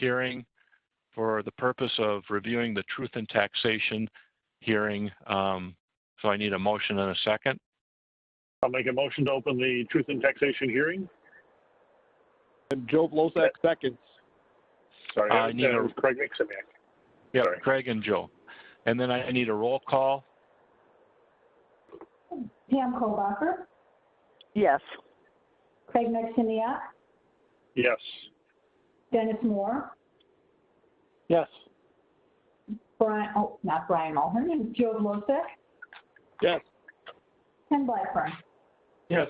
hearing for the purpose of reviewing the truth in taxation hearing. So I need a motion and a second. I'll make a motion to open the truth in taxation hearing. And Joe Blozak seconds. Sorry, I need Craig Mixamiak. Yeah, Sorry. Craig and Joe. And then I need a roll call. Pam Kohlbacher, Yes. Craig Mixamiak, Yes. Dennis Moore, Yes. not Brian Mulhern, Joe Blozak, Yes. Ken Blackburn. Yes.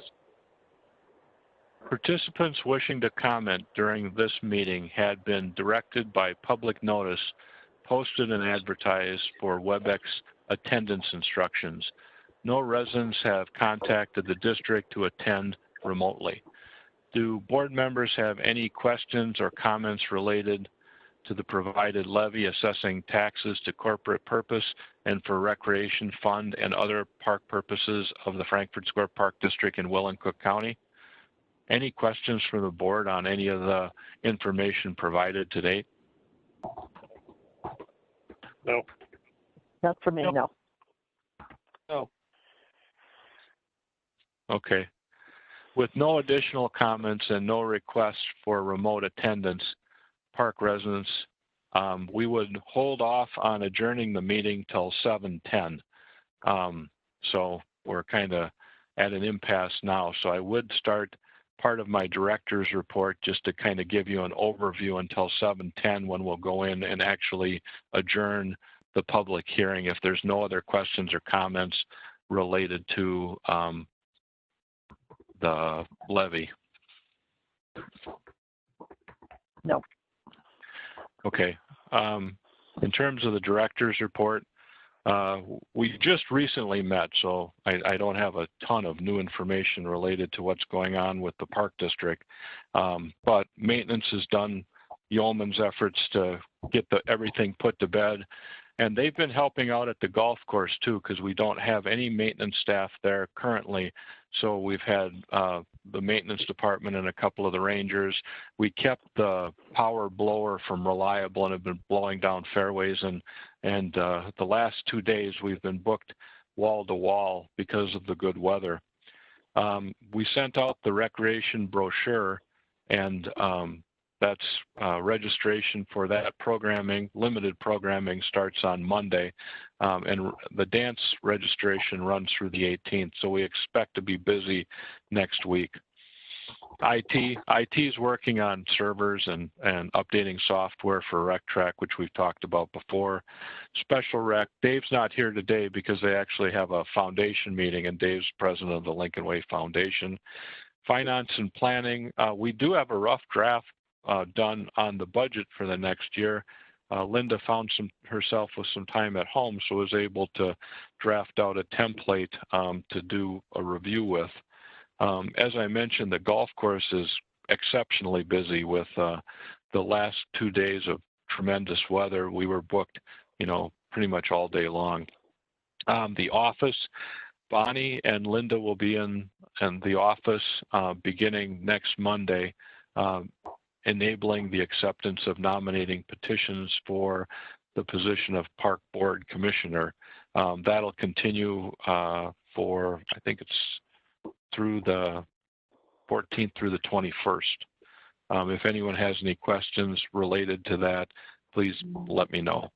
Participants wishing to comment during this meeting had been directed by public notice posted and advertised for WebEx attendance instructions. No residents have contacted the district to attend remotely. Do board members have any questions or comments related to the provided levy assessing taxes to corporate purpose and for recreation fund and other park purposes of the Frankfurt Square Park District in Will and Cook County? Any questions from the board on any of the information provided to date? No. Not for me, no. No. Okay. With no additional comments and no requests for remote attendance, park residents, we would hold off on adjourning the meeting till 7:10. So we're kind of at an impasse now. So I would start part of my director's report just to kind of give you an overview until 7:10 when we'll go in and actually adjourn the public hearing if there's no other questions or comments related to the levy. No. Okay. In terms of the director's report, we just recently met, so I don't have a ton of new information related to what's going on with the park district. But maintenance has done yeoman's efforts to get everything put to bed. And they've been helping out at the golf course too, because we don't have any maintenance staff there currently. So we've had the maintenance department and a couple of the rangers. We kept the power blower from Reliable and have been blowing down fairways. And the last 2 days we've been booked wall to wall because of the good weather. We sent out the recreation brochure, and that's registration for that programming. Limited programming starts on Monday, and the dance registration runs through the 18th. So we expect to be busy next week. IT is working on servers and updating software for RecTrack, which we've talked about before. Special Rec, Dave's not here today because they actually have a foundation meeting, and Dave's president of the Lincoln Way Foundation. Finance and planning, we do have a rough draft done on the budget for the next year. Linda found herself with some time at home, so was able to draft out a template to do a review with. As I mentioned, the golf course is exceptionally busy with the last 2 days of tremendous weather. We were booked, pretty much all day long. The office, Bonnie and Linda will be in the office beginning next Monday, enabling the acceptance of nominating petitions for the position of Park Board Commissioner. That'll continue for, I think it's through the 14th through the 21st. If anyone has any questions related to that, please let me know.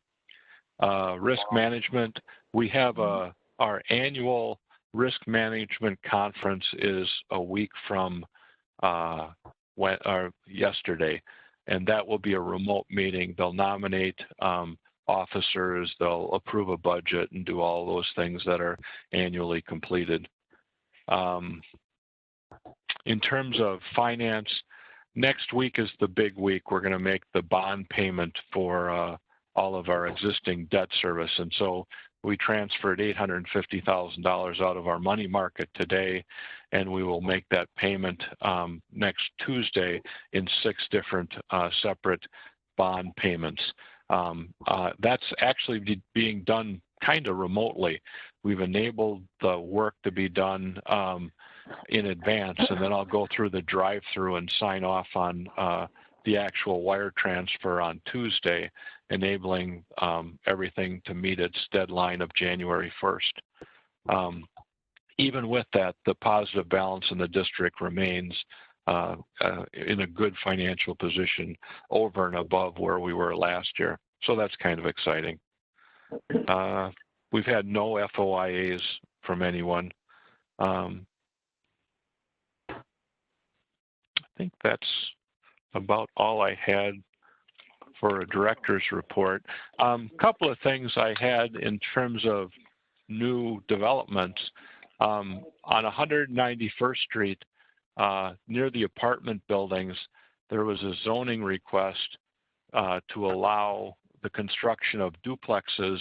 Risk management, we have our annual risk management conference is a week from yesterday, and that will be a remote meeting. They'll nominate officers, they'll approve a budget and do all those things that are annually completed. In terms of finance, next week is the big week. We're going to make the bond payment for all of our existing debt service, and so we transferred $850,000 out of our money market today, and we will make that payment next Tuesday in 6 different separate bond payments. That's actually being done kind of remotely. We've enabled the work to be done in advance, and then I'll go through the drive-through and sign off on the actual wire transfer on Tuesday, enabling everything to meet its deadline of January 1st. Even with that, the positive balance in the district remains in a good financial position over and above where we were last year. So that's kind of exciting. We've had no FOIAs from anyone. I think that's about all I had for a director's report. Couple of things I had in terms of new developments. On 191st Street, near the apartment buildings, there was a zoning request to allow the construction of duplexes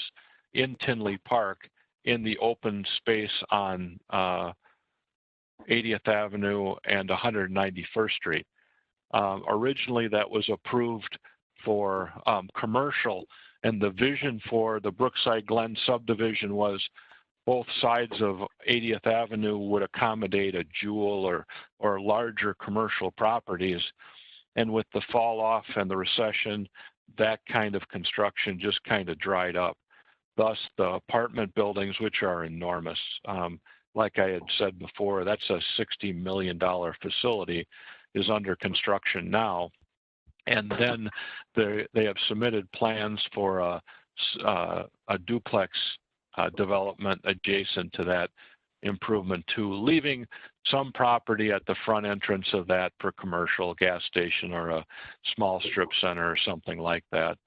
in Tinley Park in the open space on 80th Avenue and 191st Street. Originally, that was approved for commercial, and the vision for the Brookside Glen subdivision was both sides of 80th Avenue would accommodate a Jewel or larger commercial properties. And with the fall off and the recession, that kind of construction just kind of dried up. Thus, the apartment buildings, which are enormous, like I had said before, that's a $60 million facility, is under construction now. And then they have submitted plans for a duplex development adjacent to that improvement too, leaving some property at the front entrance of that for commercial, gas station, or a small strip center or something like that.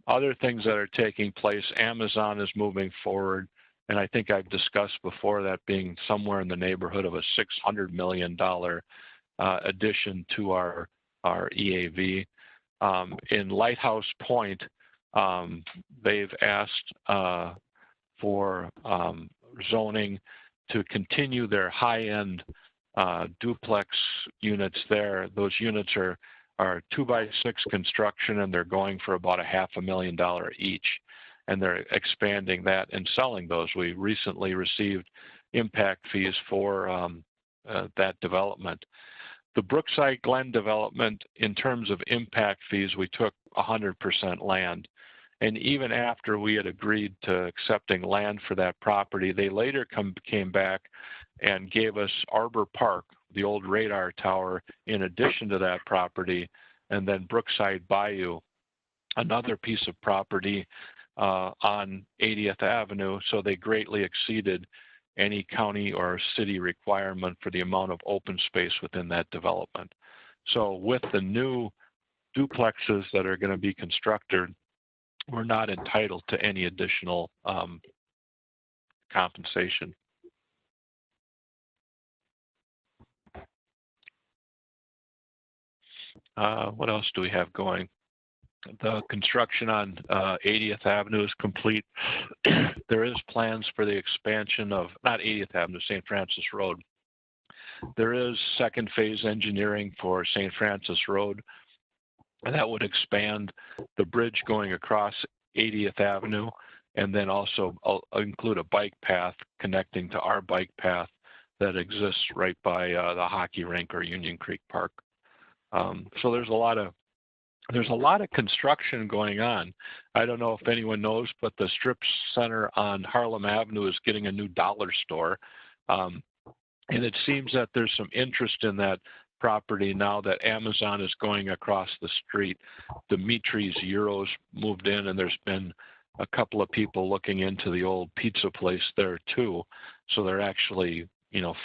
Other things that are taking place, Amazon is moving forward, and I think I've discussed before that being somewhere in the neighborhood of a $600 million addition to our EAV. In Lighthouse Point, they've asked for zoning to continue their high-end duplex units there. Those units are 2x6 construction, and they're going for about $500,000 each. And they're expanding that and selling those. We recently received impact fees for that development. The Brookside Glen development, in terms of impact fees, we took 100% land. And even after we had agreed to accepting land for that property, they later came back and gave us Arbor Park, the old radar tower, in addition to that property, and then Brookside Bayou, another piece of property on 80th Avenue. So they greatly exceeded any county or city requirement for the amount of open space within that development. So with the new duplexes that are going to be constructed, we're not entitled to any additional compensation. What else do we have going? The construction on 80th Avenue is complete. There is plans for the expansion of, not 80th Avenue, St. Francis Road. There is second phase engineering for St. Francis Road, and that would expand the bridge going across 80th Avenue, and then also include a bike path connecting to our bike path that exists right by the hockey rink or Union Creek Park. So there's a lot of construction going on. I don't know if anyone knows, but the strip center on Harlem Avenue is getting a new dollar store. And it seems that there's some interest in that property now that Amazon is going across the street. Dimitri's Euros moved in, and there's been a couple of people looking into the old pizza place there too. So they're actually,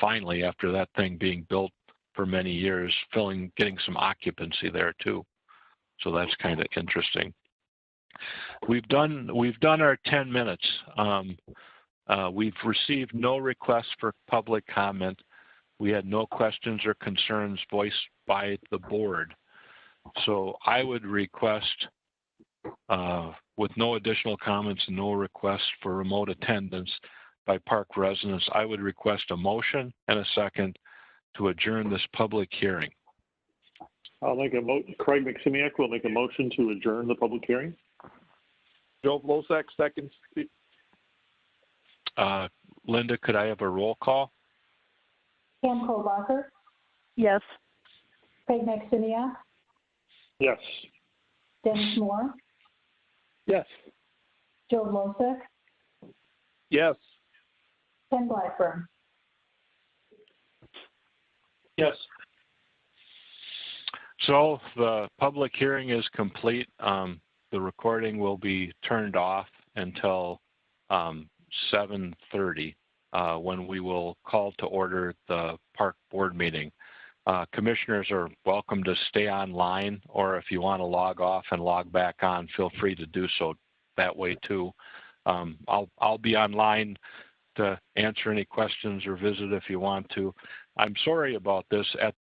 finally, after that thing being built for many years, getting some occupancy there too. So that's kind of interesting. We've done our 10 minutes. We've received no requests for public comment. We had no questions or concerns voiced by the board. So I would request, with no additional comments and no requests for remote attendance by park residents, I would request a motion and a second to adjourn this public hearing. I'll make a Craig McSimiak will make a motion to adjourn the public hearing. Joe Vlosak, second. Linda, could I have a roll call? Pam Kovacker, Yes. Craig McSimiak, Yes. Dennis Moore, Yes. Joe Losek, Yes. Ken Blackburn. Yes. So the public hearing is complete. The recording will be turned off until 7:30 when we will call to order the park board meeting. Commissioners are welcome to stay online, or if you want to log off and log back on, feel free to do so that way too. I'll be online to answer any questions or visit if you want to. I'm sorry about this. At